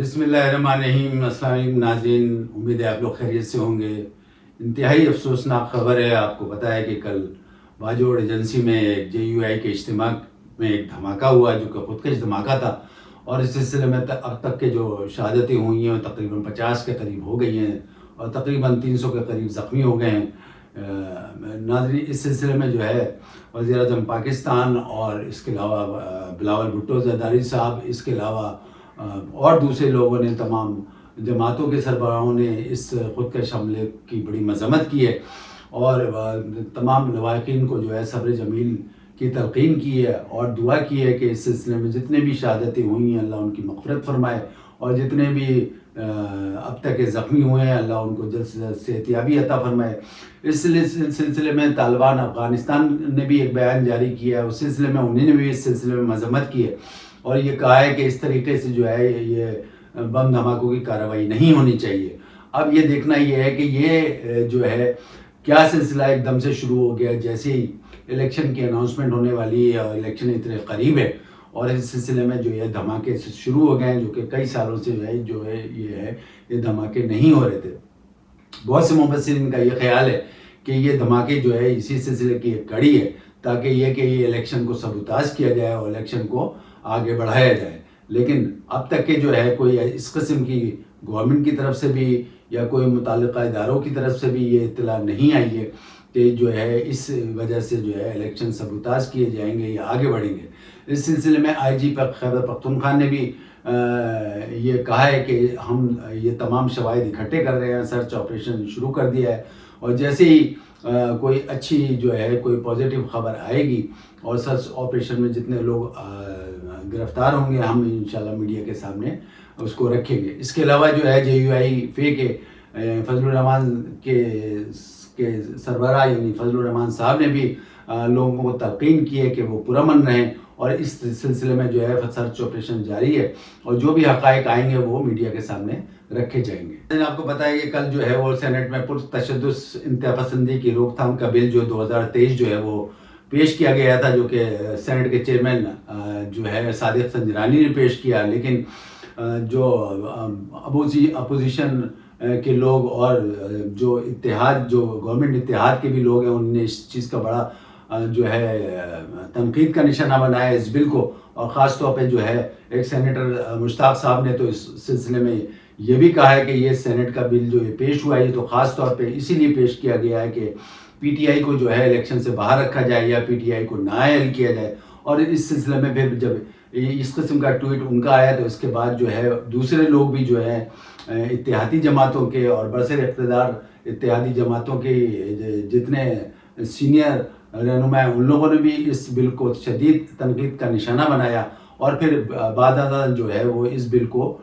بسم اللہ الرحمن الرحیم۔ السلام علیکم ناظرین، امید ہے آپ لوگ خیریت سے ہوں گے۔ انتہائی افسوسناک خبر ہے، آپ کو پتہ ہے کہ کل باجوڑ ایجنسی میں ایک JUI کے اجتماع میں ایک دھماکہ ہوا جو کہ خودکش دھماکہ تھا، اور اس سلسلے میں اب تک کے جو شہادتیں ہوئی ہیں تقریباً 50 کے قریب ہو گئی ہیں اور تقریباً 300 کے قریب زخمی ہو گئے ہیں۔ ناظرین، اس سلسلے میں جو ہے وزیر اعظم پاکستان اور اس کے علاوہ بلاول بھٹو زرداری صاحب، اس کے علاوہ اور دوسرے لوگوں نے، تمام جماعتوں کے سربراہوں نے اس خودکش حملے کی بڑی مذمت کی ہے اور تمام لواحقین کو جو ہے صبر جمیل کی تلقین کی ہے اور دعا کی ہے کہ اس سلسلے میں جتنے بھی شہادتیں ہوئی ہیں اللہ ان کی مغفرت فرمائے، اور جتنے بھی اب تک کے زخمی ہوئے ہیں اللہ ان کو جلد سے جلد صحتیابی عطا فرمائے۔ اس سلسلے میں طالبان افغانستان نے بھی ایک بیان جاری کیا ہے، اس سلسلے میں انہوں نے بھی اس سلسلے میں مذمت کی ہے اور یہ کہا ہے کہ اس طریقے سے جو ہے یہ بم دھماکوں کی کارروائی نہیں ہونی چاہیے۔ اب یہ دیکھنا یہ ہے کہ یہ جو ہے کیا سلسلہ ایک دم سے شروع ہو گیا جیسے ہی الیکشن کی اناؤنسمنٹ ہونے والی ہے اور الیکشن اتنے قریب ہے، اور اس سلسلے میں جو یہ دھماکے شروع ہو گئے ہیں جو کہ کئی سالوں سے یہ دھماکے نہیں ہو رہے تھے۔ بہت سے مبصرین کا یہ خیال ہے کہ یہ دھماکے جو ہے اسی سلسلے کی ایک کڑی ہے تاکہ یہ الیکشن کو سبوتاژ کیا جائے اور الیکشن کو آگے بڑھایا جائے، لیکن اب تک کہ جو ہے کوئی اس قسم کی گورنمنٹ کی طرف سے بھی یا کوئی متعلقہ اداروں کی طرف سے بھی یہ اطلاع نہیں آئی ہے کہ جو ہے اس وجہ سے جو ہے الیکشن سبوتاژ کیے جائیں گے یا آگے بڑھیں گے۔ اس سلسلے میں IG خیبر پختونخوا نے بھی یہ کہا ہے کہ ہم یہ تمام شواہد اکٹھے کر رہے ہیں، سرچ آپریشن شروع کر دیا ہے، اور جیسے ہی کوئی اچھی جو ہے کوئی پازیٹیو خبر آئے گی اور سرچ آپریشن میں جتنے لوگ گرفتار ہوں گے ہم انشاءاللہ میڈیا کے سامنے اس کو رکھیں گے۔ اس کے علاوہ جو ہے JUI کے فضل الرحمان کے سربراہ یعنی فضل الرحمان صاحب نے بھی لوگوں کو تلقین کی ہے کہ وہ پرامن رہیں، اور اس سلسلے میں جو ہے سرچ آپریشن جاری ہے اور جو بھی حقائق آئیں گے وہ میڈیا کے سامنے رکھے جائیں گے۔ آپ کو پتہ ہے کہ کل جو ہے وہ سینٹ میں پرتشدد انتہا پسندی کی روک تھام کا بل جو 2023 جو ہے وہ پیش کیا گیا تھا، جو کہ سینٹ کے چیئرمین جو ہے صادق سنجرانی نے پیش کیا، لیکن جو اپوزیشن کے لوگ اور جو گورنمنٹ اتحاد کے بھی لوگ ہیں انہوں نے اس چیز کا بڑا جو ہے تنقید کا نشانہ بنایا اس بل کو، اور خاص طور پہ جو ہے ایک سینیٹر مشتاق صاحب نے تو اس سلسلے میں یہ بھی کہا ہے کہ یہ سینٹ کا بل جو یہ پیش ہوا ہے تو خاص طور پہ اسی لیے پیش کیا گیا ہے کہ PTI کو جو ہے الیکشن سے باہر رکھا جائے یا PTI کو نااہل کیا جائے، اور اس سلسلے میں پھر جب اس قسم کا ٹویٹ ان کا آیا تو اس کے بعد جو ہے دوسرے لوگ بھی جو ہے اتحادی جماعتوں کے اور برسر اقتدار اتحادی جماعتوں کے جتنے سینئر رہنما ہیں ان لوگوں نے بھی اس بل کو شدید تنقید کا نشانہ بنایا، اور پھر بعد ازاں جو ہے وہ اس بل کو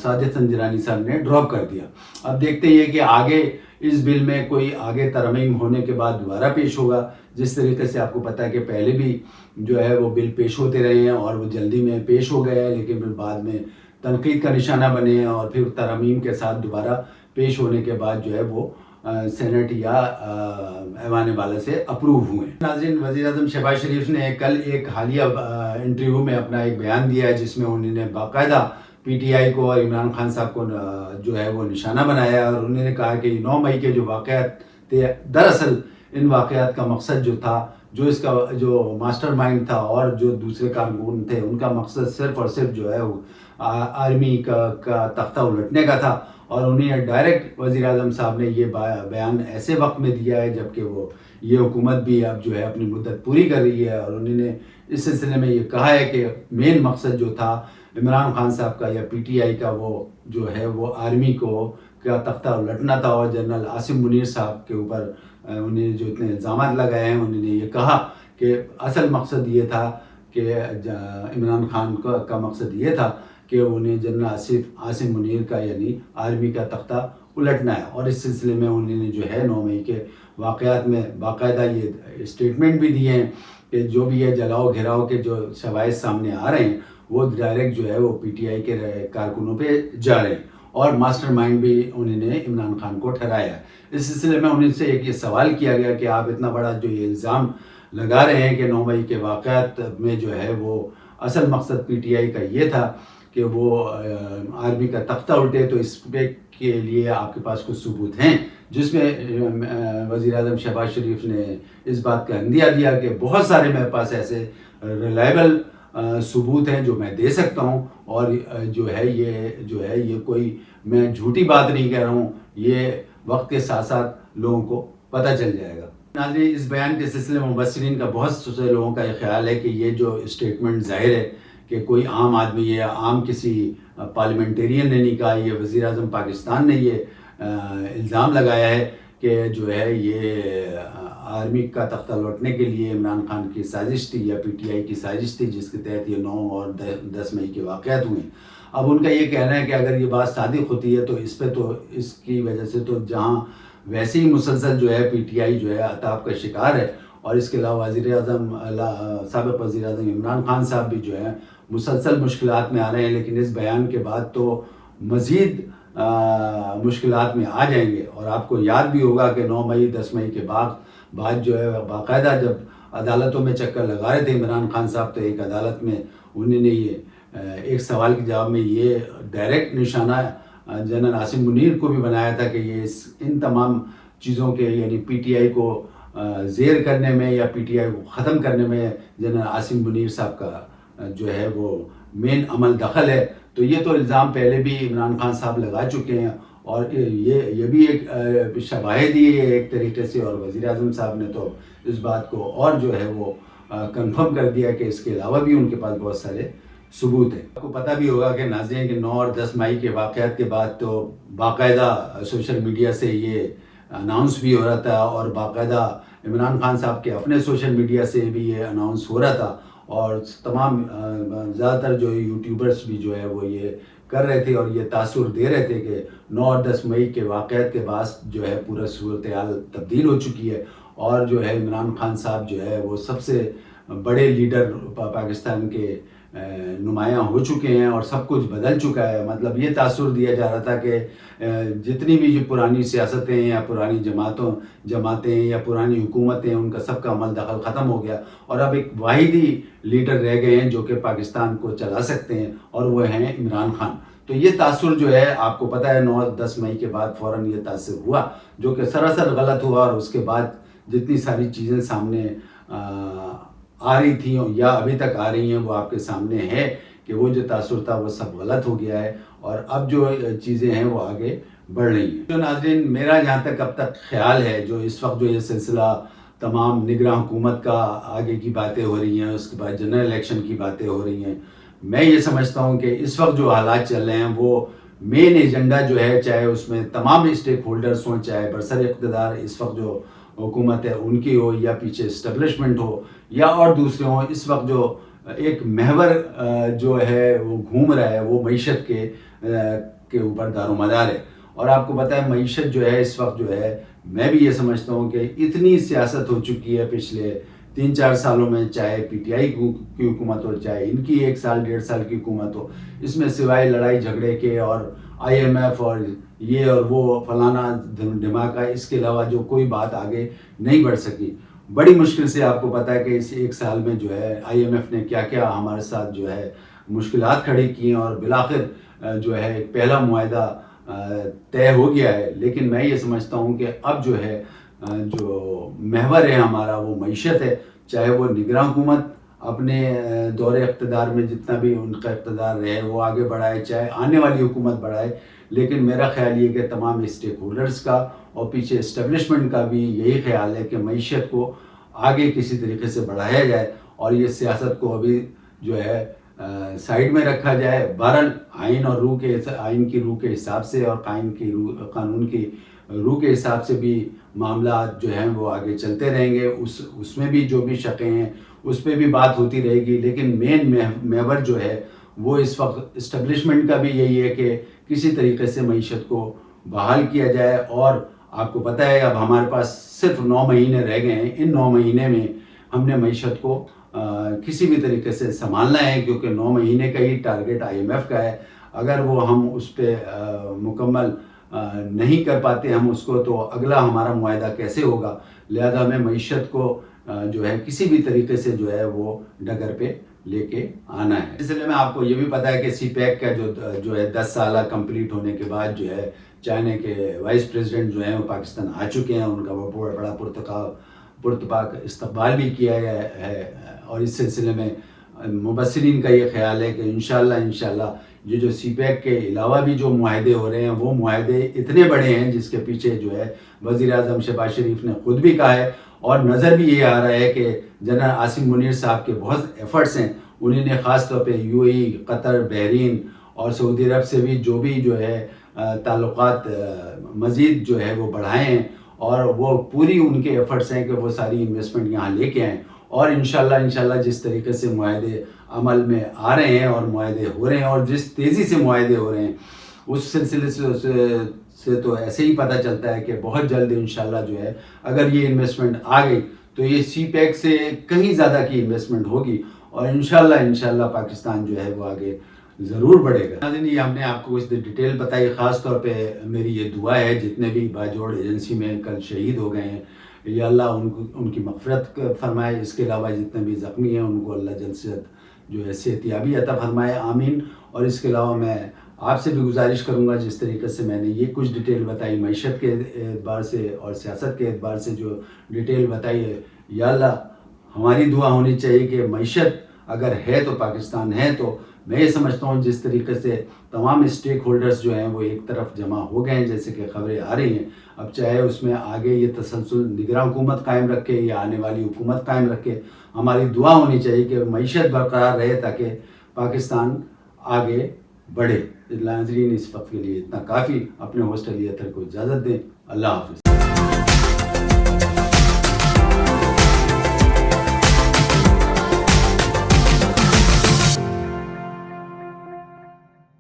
صادق سنجرانی صاحب نے ڈراپ کر دیا۔ اب دیکھتے ہیں کہ آگے اس بل میں کوئی آگے ترمیم ہونے کے بعد دوبارہ پیش ہوگا، جس طریقے سے آپ کو پتہ ہے کہ پہلے بھی جو ہے وہ بل پیش ہوتے رہے ہیں اور وہ جلدی میں پیش ہو گئے ہیں لیکن پھر بعد میں تنقید کا نشانہ بنے ہیں اور پھر ترمیم کے ساتھ دوبارہ پیش ہونے کے بعد جو ہے وہ سینٹ یا ایوان بالا سے اپروو ہوئے۔ ناظرین، وزیر اعظم شہباز شریف نے کل ایک حالیہ انٹرویو میں اپنا ایک بیان دیا ہے جس میں انہوں نے باقاعدہ PTI کو اور عمران خان صاحب کو جو ہے وہ نشانہ بنایا، اور انہوں نے کہا کہ 9 مئی کے جو واقعات تھے دراصل ان واقعات کا مقصد جو تھا، جو اس کا جو ماسٹر مائنڈ تھا اور جو دوسرے کارکن تھے ان کا مقصد صرف اور صرف جو ہے آرمی کا تختہ الٹنے کا تھا، اور انہیں ڈائریکٹ وزیر اعظم صاحب نے یہ بیان ایسے وقت میں دیا ہے جبکہ وہ یہ حکومت بھی اب جو ہے اپنی مدت پوری کر رہی ہے، اور انہوں نے اس سلسلے میں یہ کہا ہے کہ مین مقصد جو تھا عمران خان صاحب کا یا PTI کا وہ جو ہے وہ آرمی کا تختہ الٹنا تھا، اور جنرل عاصم منیر صاحب کے اوپر انہوں نے جو اتنے الزامات لگائے ہیں انہوں نے یہ کہا کہ اصل مقصد یہ تھا کہ عمران خان کا مقصد یہ تھا کہ انہیں جنرل عاصم منیر کا یعنی آرمی کا تختہ الٹنا ہے، اور اس سلسلے میں انہوں نے جو ہے 9 مئی کے واقعات میں باقاعدہ یہ اسٹیٹمنٹ بھی دیے ہیں کہ جو بھی یہ جلاؤ گھیراؤ کے جو شواہد سامنے آ رہے ہیں وہ ڈائریکٹ جو ہے وہ PTI کے کارکنوں پہ جا رہے ہیں، اور ماسٹر مائنڈ بھی انہوں نے عمران خان کو ٹھہرایا ہے۔ اس سلسلے میں انہیں سے ایک یہ سوال کیا گیا کہ آپ اتنا بڑا جو یہ الزام لگا رہے ہیں کہ 9 مئی کے واقعات میں جو ہے وہ اصل مقصد PTI کا یہ تھا کہ وہ آرمی کا تختہ الٹے، تو اس پہ کے لیے آپ کے پاس کچھ ثبوت ہیں، جس میں وزیر اعظم شہباز شریف نے اس بات کا عندیہ دیا کہ بہت سارے میرے پاس ایسے ریلائبل ثبوت ہیں جو میں دے سکتا ہوں، اور یہ کوئی میں جھوٹی بات نہیں کہہ رہا ہوں، یہ وقت کے ساتھ ساتھ لوگوں کو پتہ چل جائے گا۔ ناظرین، اس بیان کے سلسلے میں مبصرین کا بہت سے لوگوں کا یہ خیال ہے کہ یہ جو اسٹیٹمنٹ ظاہر ہے کہ کوئی عام آدمی یا عام کسی پارلیمنٹیرین نے نہیں کہا، یہ وزیر اعظم پاکستان نے یہ الزام لگایا ہے کہ یہ آرمی کا تختہ لوٹنے کے لیے عمران خان کی سازش تھی یا پی ٹی آئی کی سازش تھی، جس کے تحت یہ 9 اور 10 مئی کے واقعات ہوئے۔ اب ان کا یہ کہنا ہے کہ اگر یہ بات صادق ہوتی ہے تو اس کی وجہ سے تو جہاں ویسے ہی مسلسل پی ٹی آئی عطاب کا شکار ہے، اور اس کے علاوہ سابق وزیر اعظم عمران خان صاحب بھی مسلسل مشکلات میں آ رہے ہیں، لیکن اس بیان کے بعد تو مزید مشکلات میں آ جائیں گے۔ اور آپ کو یاد بھی ہوگا کہ 9 مئی 10 مئی کے بعد باقاعدہ جب عدالتوں میں چکر لگا رہے تھے عمران خان صاحب، تو ایک عدالت میں انہوں نے ایک سوال کے جواب میں یہ ڈائریکٹ نشانہ جنرل عاصم منیر کو بھی بنایا تھا کہ یہ ان تمام چیزوں کے یعنی پی ٹی آئی کو زیر کرنے میں یا پی ٹی آئی کو ختم کرنے میں جنرل عاصم منیر صاحب کا وہ مین عمل دخل ہے۔ تو یہ تو الزام پہلے بھی عمران خان صاحب لگا چکے ہیں، اور یہ بھی ایک شواہد ہی ہے ایک طریقے سے، اور وزیر اعظم صاحب نے تو اس بات کو اور وہ کنفرم کر دیا کہ اس کے علاوہ بھی ان کے پاس بہت سارے ثبوت ہے۔ آپ کو پتہ بھی ہوگا کہ ناظرین کہ 9 اور 10 مئی کے واقعات کے بعد تو باقاعدہ سوشل میڈیا سے یہ اناؤنس بھی ہو رہا تھا، اور باقاعدہ عمران خان صاحب کے اپنے سوشل میڈیا سے بھی یہ اناؤنس ہو رہا تھا، اور تمام زیادہ تر یوٹیوبرز بھی وہ یہ کر رہے تھے اور یہ تاثر دے رہے تھے کہ 9 اور 10 مئی کے واقعات کے بعد پورا صورتحال تبدیل ہو چکی ہے، اور عمران خان صاحب وہ سب سے بڑے لیڈر پاکستان کے نمایاں ہو چکے ہیں، اور سب کچھ بدل چکا ہے۔ مطلب یہ تاثر دیا جا رہا تھا کہ جتنی بھی پرانی سیاستیں یا پرانی جماعتیں یا پرانی حکومتیں، ان کا سب کا عمل دخل ختم ہو گیا، اور اب ایک واحد ہی لیڈر رہ گئے ہیں جو کہ پاکستان کو چلا سکتے ہیں، اور وہ ہیں عمران خان۔ تو یہ تاثر آپ کو پتہ ہے 9 اور 10 مئی کے بعد فوراً یہ تاثر ہوا، جو کہ سراسر غلط ہوا، اور اس کے بعد جتنی ساری چیزیں سامنے آ رہی تھیں یا ابھی تک آ رہی ہیں وہ آپ کے سامنے ہے کہ وہ جو تاثر تھا وہ سب غلط ہو گیا ہے، اور اب جو چیزیں ہیں وہ آگے بڑھ رہی ہیں۔ تو ناظرین، میرا جہاں تک اب تک خیال ہے، جو اس وقت یہ سلسلہ تمام نگراں حکومت کا آگے کی باتیں ہو رہی ہیں، اس کے بعد جنرل الیکشن کی باتیں ہو رہی ہیں، میں یہ سمجھتا ہوں کہ اس وقت جو حالات چل رہے ہیں وہ مین ایجنڈا چاہے اس میں تمام اسٹیک ہولڈرز ہوں، چاہے برسر اقتدار اس وقت جو حکومت ہے ان کی ہو، یا پیچھے اسٹیبلشمنٹ ہو، یا اور دوسرے ہوں، اس وقت جو ایک محور وہ گھوم رہا ہے وہ معیشت کے اوپر دار و مدار ہے۔ اور آپ کو پتہ ہے معیشت اس وقت میں بھی یہ سمجھتا ہوں کہ اتنی سیاست ہو چکی ہے پچھلے 3-4 سالوں میں، چاہے پی ٹی آئی کی حکومت ہو، چاہے ان کی 1 سال 1.5 سال کی حکومت ہو، اس میں سوائے لڑائی جھگڑے کے اور آئی ایم ایف اور یہ اور وہ فلانا دھماکہ، اس کے علاوہ جو کوئی بات آگے نہیں بڑھ سکی۔ بڑی مشکل سے آپ کو پتہ ہے کہ اس 1 سال میں آئی ایم ایف نے کیا کیا ہمارے ساتھ مشکلات کھڑی کی، اور بالآخر ایک پہلا معاہدہ طے ہو گیا ہے۔ لیکن میں یہ سمجھتا ہوں کہ اب جو محور ہے ہمارا وہ معیشت ہے، چاہے وہ نگراں حکومت اپنے دور اقتدار میں جتنا بھی ان کا اقتدار رہے وہ آگے بڑھائے، چاہے آنے والی حکومت بڑھائے، لیکن میرا خیال یہ کہ تمام اسٹیک ہولڈرز کا اور پیچھے اسٹیبلشمنٹ کا بھی یہی خیال ہے کہ معیشت کو آگے کسی طریقے سے بڑھایا جائے، اور یہ سیاست کو ابھی سائیڈ میں رکھا جائے۔ بہرحال آئین کی روح کے حساب سے اور قانون کی روح کے حساب سے بھی معاملات وہ آگے چلتے رہیں گے، اس میں بھی جو بھی شقیں ہیں اس پہ بھی بات ہوتی رہے گی، لیکن مین محور وہ اس وقت اسٹیبلشمنٹ کا بھی یہی ہے کہ کسی طریقے سے معیشت کو بحال کیا جائے۔ اور آپ کو پتہ ہے اب ہمارے پاس صرف 9 مہینے رہ گئے ہیں، ان 9 مہینے میں ہم نے معیشت کو کسی بھی طریقے سے سنبھالنا ہے، کیونکہ 9 مہینے کا ہی ٹارگٹ آئی ایم ایف کا ہے۔ اگر وہ ہم اس پہ مکمل نہیں کر پاتے ہم اس کو، تو اگلا ہمارا معاہدہ کیسے ہوگا؟ لہذا ہمیں معیشت کو کسی بھی طریقے سے وہ ڈگر پہ لے کے آنا ہے. اس سلسلے میں آپ کو یہ بھی پتہ ہے کہ سی پیک کا جو ہے 10 سالہ کمپلیٹ ہونے کے بعد جو ہے چائنا کے وائس پریزیڈنٹ جو ہیں وہ پاکستان آ چکے ہیں. ان کا وہ بڑا پرتپاک استقبال بھی کیا گیا ہے. اور اس سلسلے میں مبصرین کا یہ خیال ہے کہ انشاءاللہ یہ جو سی پیک کے علاوہ بھی جو معاہدے ہو رہے ہیں وہ معاہدے اتنے بڑے ہیں جس کے پیچھے جو ہے وزیر اعظم شہباز شریف نے خود بھی کہا ہے. اور نظر بھی یہ آ رہا ہے کہ جنرل عاصم منیر صاحب کے بہت ایفرٹس ہیں. انہوں نے خاص طور پہ یو اے ای، قطر، بحرین اور سعودی عرب سے بھی جو ہے تعلقات مزید جو ہے وہ بڑھائے ہیں. اور وہ پوری ان کے ایفرٹس ہیں کہ وہ ساری انویسٹمنٹ یہاں لے کے آئیں. اور انشاءاللہ جس طریقے سے معاہدے عمل میں آ رہے ہیں اور معاہدے ہو رہے ہیں اور جس تیزی سے معاہدے ہو رہے ہیں اس سلسلے سے تو ایسے ہی پتہ چلتا ہے کہ بہت جلد انشاءاللہ جو ہے اگر یہ انویسٹمنٹ آ گئی تو یہ سی پیک سے کہیں زیادہ کی انویسٹمنٹ ہوگی. اور انشاءاللہ پاکستان جو ہے وہ آگے ضرور بڑھے گا. ناظرین، یہ ہم نے آپ کو اس ڈیٹیل بتائی. خاص طور پہ میری یہ دعا ہے جتنے بھی باجوڑ ایجنسی میں کل شہید ہو گئے ہیں یا اللہ ان کی مغفرت فرمائے. اس کے علاوہ جتنے بھی زخمی ہیں ان کو اللہ جلد سے جلد جو ہے صحت یابی عطا فرمائے، آمین. اور اس کے علاوہ میں آپ سے بھی گزارش کروں گا جس طریقے سے میں نے یہ کچھ ڈیٹیل بتائی معیشت کے اعتبار سے اور سیاست کے اعتبار سے جو ڈیٹیل بتائی ہے، یا اللہ ہماری دعا ہونی چاہیے کہ معیشت اگر ہے تو پاکستان ہے. تو میں یہ سمجھتا ہوں جس طریقے سے تمام اسٹیک ہولڈرز جو ہیں وہ ایک طرف جمع ہو گئے ہیں جیسے کہ خبریں آ رہی ہیں. اب چاہے اس میں آگے یہ تسلسل نگراں حکومت قائم رکھے یا آنے والی حکومت قائم رکھے، ہماری دعا ہونی چاہیے کہ معیشت برقرار رہے تاکہ پاکستان آگے بڑھے. ناظرین، اس وقت کے لیے اتنا کافی. اپنے ہوسٹ علی اطہر کو اجازت دیں. اللہ حافظ.